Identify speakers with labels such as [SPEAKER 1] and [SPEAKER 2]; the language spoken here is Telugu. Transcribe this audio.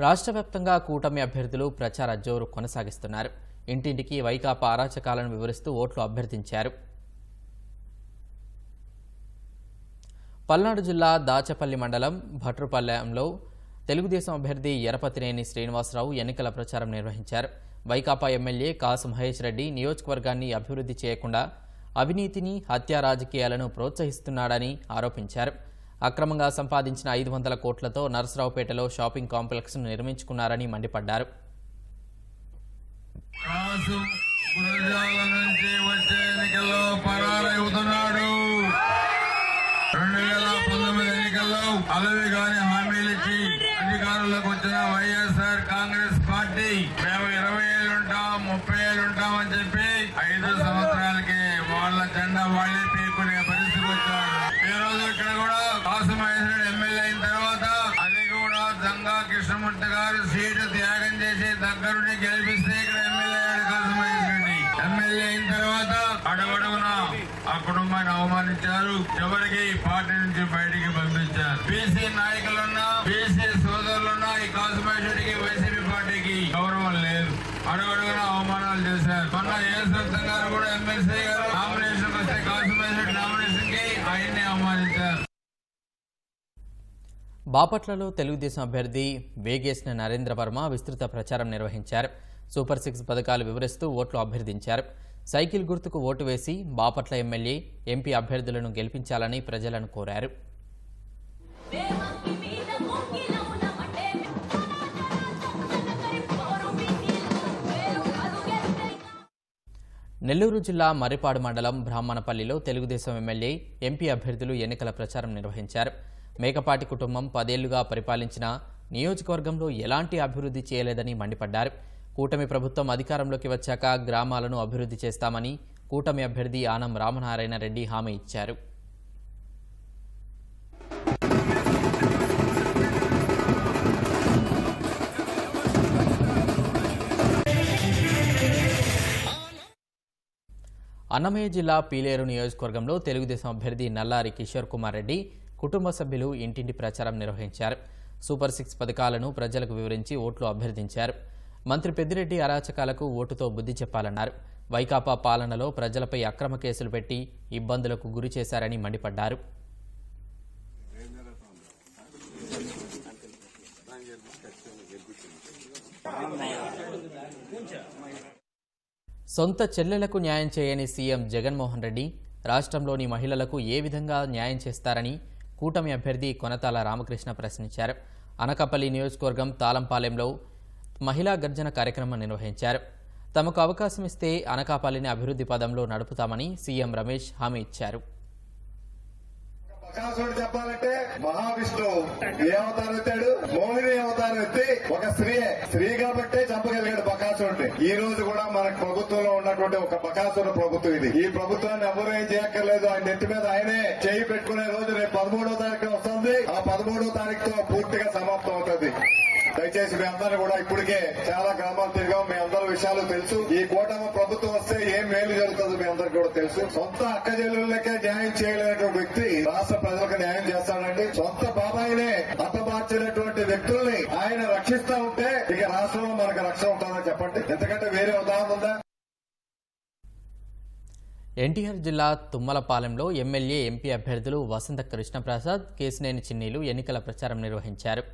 [SPEAKER 1] రాష్ట్ర వ్యాప్తంగా కూటమి అభ్యర్థులు ప్రచార జోరు కొనసాగిస్తున్నారు. ఇంటింటికి వైకాపా అరాచకాలను వివరిస్తూ ఓట్లు అభ్యర్థించారు. పల్నాడు జిల్లా దాచపల్లి మండలం భట్రుపల్లెంలో తెలుగుదేశం అభ్యర్థి ఎరపతినేని శ్రీనివాసరావు ఎన్నికల ప్రచారం నిర్వహించారు. వైకాపా ఎమ్మెల్యే కాసు మహేష్ రెడ్డి నియోజకవర్గాన్ని అభివృద్ధి చేయకుండా అవినీతిని, హత్యా రాజకీయాలను ప్రోత్సహిస్తున్నాడని ఆరోపించారు. అక్రమంగా సంపాదించిన 500 కోట్లతో నరసరావుపేటలో షాపింగ్ కాంప్లెక్స్ ను నిర్మించుకున్నారని మండిపడ్డారు.
[SPEAKER 2] అధికారంలోకి వచ్చిన వైఎస్ఆర్ కాంగ్రెస్ పార్టీ మేము 20 ఏళ్ళు ఉంటాం, 30 ఏళ్ళు ఉంటామని చెప్పి 5 సంవత్సరాలకి వాళ్ళ జెండా వాళ్ళే పీకునే పరిస్థితికి వచ్చారు. ఈ రోజు ఇక్కడ కూడా కాసు మహేష్ రెడ్డి ఎమ్మెల్యే అయిన తర్వాత అది కూడా జంగా కృష్ణమూర్తి గారు సీటు త్యాగం చేసి దగ్గరుండి గెలిపిస్తే ఇక్కడ ఎమ్మెల్యే అయ్యాడు. కాసు మహేష్ రెడ్డి ఎమ్మెల్యే అయిన తర్వాత అడుగడుగున ఆ కుటుంబాన్ని అవమానించారు. చివరికి పార్టీ నుంచి బయటికి పంపించారు. బీసీ నాయకులున్నా, బీసీ సోదరులున్నా ఈ కాసు మహేష్ రెడ్డికి వైసీపీ పార్టీకి గౌరవం లేదు. అడుగడుగున అవమానాలు చేశారు. మొన్న యేసత్తం గారు కూడా ఎమ్మెల్సీ గారు నామినేషన్ వస్తే కాసు మహేష్ రెడ్డి నామినేషన్ కి ఆయన్ని అవమానించారు.
[SPEAKER 1] బాపట్లలో తెలుగుదేశం అభ్యర్థి వేగేసిన నరేంద్ర వర్మ విస్తృత ప్రచారం నిర్వహించారు. సూపర్ 6 పథకాలు వివరిస్తూ ఓట్లు అభ్యర్థించారు. సైకిల్ గుర్తుకు ఓటు వేసి బాపట్ల ఎమ్మెల్యే, ఎంపీ అభ్యర్థులను గెలిపించాలని ప్రజలను కోరారు. నెల్లూరు జిల్లా మర్రిపాడు మండలం బ్రాహ్మణపల్లిలో తెలుగుదేశం ఎమ్మెల్యే, ఎంపీ అభ్యర్థులు ఎన్నికల ప్రచారం నిర్వహించారు. మేకపాటి కుటుంబం 10 ఏళ్లుగా పరిపాలించిన నియోజకవర్గంలో ఎలాంటి అభివృద్ధి చేయలేదని మండిపడ్డారు. కూటమి ప్రభుత్వం అధికారంలోకి వచ్చాక గ్రామాలను అభివృద్ధి చేస్తామని కూటమి అభ్యర్థి ఆనం రామనారాయణ రెడ్డి హామీ ఇచ్చారు. అన్నమయ్య జిల్లా పీలేరు నియోజకవర్గంలో తెలుగుదేశం అభ్యర్థి నల్లారి కిషోర్ కుమార్ రెడ్డి కుటుంబ సభ్యులు ఇంటింటి ప్రచారం నిర్వహించారు. సూపర్ 6 పథకాలను ప్రజలకు వివరించి ఓట్లు అభ్యర్థించారు. మంత్రి పెద్దిరెడ్డి అరాచకాలకు ఓటుతో బుద్ధి చెప్పాలన్నారు. వైకాపా పాలనలో ప్రజలపై అక్రమ కేసులు పెట్టి ఇబ్బందులకు గురి చేశారని మండిపడ్డారు. సొంత చెల్లెలకు న్యాయం చేయని సీఎం జగన్మోహన్ రెడ్డి రాష్ట్రంలోని మహిళలకు ఏ విధంగా న్యాయం చేస్తారని కూటమి అభ్యర్థి కొనతాల రామకృష్ణ ప్రశ్నించారు. అనకాపల్లి నియోజకవర్గం తాళంపాలెంలో మహిళా గర్జన కార్యక్రమం నిర్వహించారు. తమకు అవకాశం ఇస్తే అనకాపల్లిని అభివృద్ధి పదంలో నడుపుతామని సీఎం రమేష్ హామీ ఇచ్చారు.
[SPEAKER 3] చెప్పాలంటే మహావిష్ణువు ఏ అవతారం ఎత్తాడు? మోహిని అవతారం ఎత్తి ఒక స్త్రీ కాబట్టే చంపగలిగాడు బకాసురుడిని. ఈ రోజు కూడా మనకు ప్రభుత్వంలో ఉన్నటువంటి ఒక బకాసుర ప్రభుత్వం ఇది. ఈ ప్రభుత్వాన్ని ఎవరు ఏం చేయక్కర్లేదు. ఆయన నెత్తి మీద ఆయనే చేయి పెట్టుకునే రోజు రేపు 13వ తారీఖు వస్తుంది. ఆ 13వ తారీఖుతో పూర్తిగా సమాప్తం అవుతుంది. దయచేసి మీ అందరూ కూడా ఇప్పటికే చాలా గ్రామాలు తిరిగాం. మీ అందరూ విషయాలు తెలుసు. ఈ కూటమి ప్రభుత్వం వస్తే ఏం మేలు జరుగుతుందో మీ అందరికీ కూడా తెలుసు. సొంత అక్క చెల్లెళ్ళకే న్యాయం చేయలేనటువంటి వ్యక్తి రాష్ట్ర ప్రజలకు న్యాయం చేస్తాడండి. సొంత బాబాయినే హతమార్చినటువంటి వ్యక్తుల్ని ఆయన రక్షిస్తా ఉంటే ఇక రాష్ట్రంలో మనకు రక్షణ ఉంటుందని చెప్పండి. ఎందుకంటే వేరే ఉదాహరణ ఉందా?
[SPEAKER 1] ఎన్టీఆర్ జిల్లా తుమ్మలపాలెంలో ఎమ్మెల్యే, ఎంపీ అభ్యర్థులు వసంత కృష్ణప్రసాద్, కేశినేని చిన్నీలు ఎన్నికల ప్రచారం నిర్వహించారు.